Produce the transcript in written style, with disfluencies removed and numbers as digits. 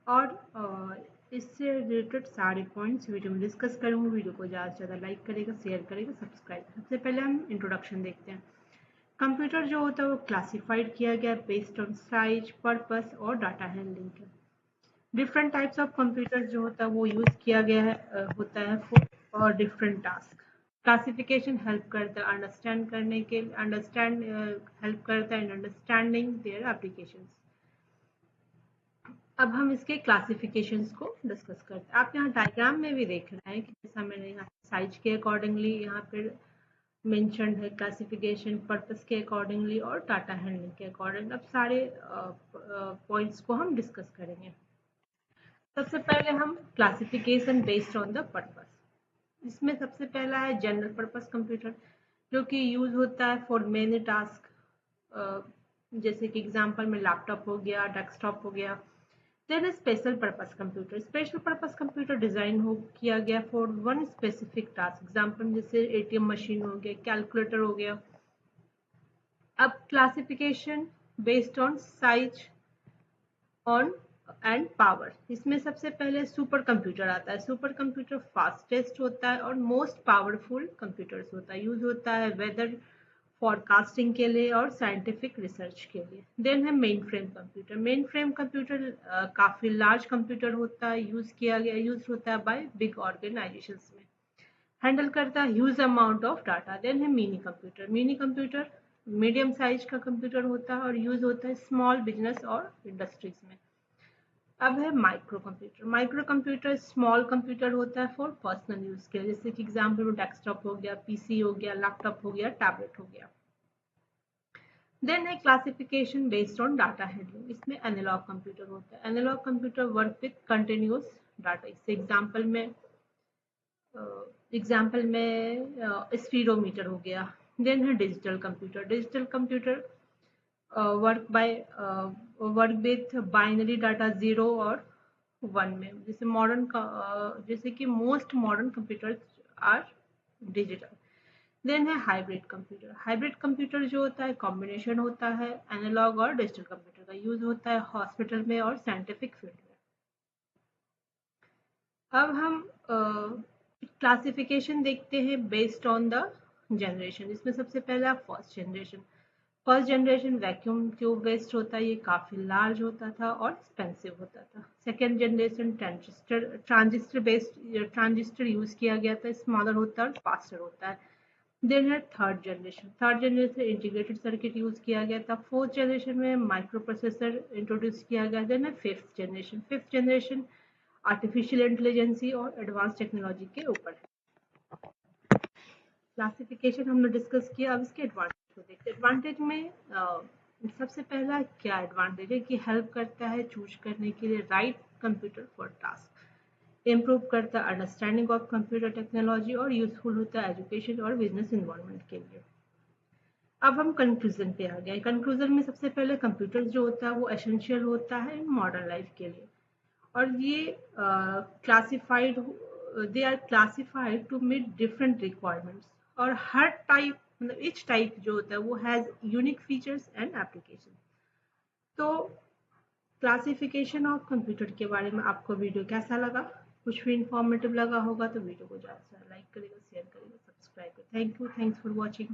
और इससे रिलेटेड सारे पॉइंट्स वीडियो में डिस्कस करूँगी। वीडियो को ज़्यादा से ज़्यादा लाइक करेगा, शेयर करेगा, सब्सक्राइब। सबसे पहले हम इंट्रोडक्शन देखते हैं। कंप्यूटर जो होता है वो क्लासिफाइड किया गया बेस्ड ऑन साइज, पर्पस और डाटा हैंडलिंग के। डिफरेंट टाइप्स ऑफ कंप्यूटर जो होता है वो यूज़ किया गया है होता है for different task. Classification help करता है अंडरस्टैंड करने के अंडरस्टैंड हेल्प करता है इन अंडरस्टैंडिंग देयर एप्लीकेशंस। अब हम इसके क्लासिफिकेशंस को डिस्कस करते हैं। आप यहाँ डायग्राम में भी देख रहे हैं कि जैसा मैंने यहाँ साइज के अकॉर्डिंगली यहाँ पे मेंशन्ड है, क्लासिफिकेशन पर्पस के अकॉर्डिंगली और डाटा हैंडलिंग के अकॉर्डिंग। अब सारे पॉइंट्स को हम डिस्कस करेंगे। सबसे पहले हम classification based on the purpose. इसमें सबसे पहला है जनरल पर्पस कंप्यूटर, जो कि यूज होता है फॉर मेनी टास्क, जैसे कि एग्जांपल में लैपटॉप हो गया, डेस्कटॉप हो गया। Then special purpose computer, special purpose computer design हो किया गया for one specific task. Example जैसे एटीएम मशीन हो गया, कैलकुलेटर हो गया। अब classification based on size on and power, इसमें सबसे पहले सुपर कंप्यूटर आता है। सुपर कंप्यूटर फास्टेस्ट होता है और मोस्ट पावरफुल कंप्यूटर्स होता है, यूज होता है वेदर फॉरकास्टिंग के लिए और साइंटिफिक रिसर्च के लिए। देन है mainframe computer. Mainframe computer काफी लार्ज कंप्यूटर होता है, यूज होता है बाय बिग ऑर्गेनाइजेशंस में, हैंडल करता है huge amount of data. Then है mini computer. Mini computer medium size का कंप्यूटर होता है और यूज होता है स्मॉल बिजनेस और इंडस्ट्रीज में। अब है micro computer. Micro computer small computer होता है फॉर पर्सनल यूज के लिए, जैसे कि एग्जाम्पल में डेस्कटॉप हो गया, पीसी हो गया, लैपटॉप हो गया, टैबलेट हो गया। देन है classification based on data handling. इसमें एनालॉग कंप्यूटर होता है। Analog computer work with continuous data. इससे एग्जाम्पल में स्पीडोमीटर हो गया। देन है digital computer. Digital computer work with binary data 0 और 1 में, जैसे कि most modern computers are digital. Then है हाइब्रिड कंप्यूटर। हाइब्रिड कंप्यूटर जो होता है कॉम्बिनेशन होता है एनालॉग और डिजिटल कंप्यूटर का, यूज होता है हॉस्पिटल में और साइंटिफिक फील्ड में। अब हम क्लासिफिकेशन देखते हैं बेस्ड ऑन द जनरेशन। इसमें सबसे पहला first generation. First generation vacuum tube based होता है, ये काफ़ी लार्ज होता था और एक्सपेंसिव होता था। सेकेंड जनरेशन ट्रांजिस्टर यूज़ किया गया था, स्मॉलर होता है और फास्टर होता है। देन है third generation. Third generation integrated circuit use किया गया था। फोर्थ जनरेशन में माइक्रो प्रोसेसर इंट्रोड्यूस किया गया। देन है fifth generation. Fifth generation artificial intelligence और एडवांस टेक्नोलॉजी के ऊपर है। क्लासिफिकेशन हमने डिस्कस किया। अब इसके एडवांटेज को देखते हैं। एडवांटेज में सबसे पहला क्या एडवांटेज है कि हेल्प करता है चूज करने के लिए right computer for task, improve करता है अंडरस्टैंडिंग ऑफ कंप्यूटर टेक्नोलॉजी और यूजफुल होता है एजुकेशन और बिजनेस इन्वायरमेंट के लिए। अब हम कंक्लूजन पे आ गए। कंक्लूजन में सबसे पहले कंप्यूटर जो होता है वो एसेंशियल होता है मॉडर्न लाइफ के लिए, और ये classified they are classified to meet different requirements, और हर टाइप मतलब ईच टाइप जो होता है वो has unique features and application. तो क्लासिफिकेशन ऑफ कंप्यूटर के बारे में आपको वीडियो कैसा लगा? कुछ भी इंफॉर्मेटिव लगा होगा तो वीडियो को ज़्यादा से ज़्यादा लाइक करेगा, शेयर करेगा, सब्सक्राइब करेगा। Thank you, thanks for watching.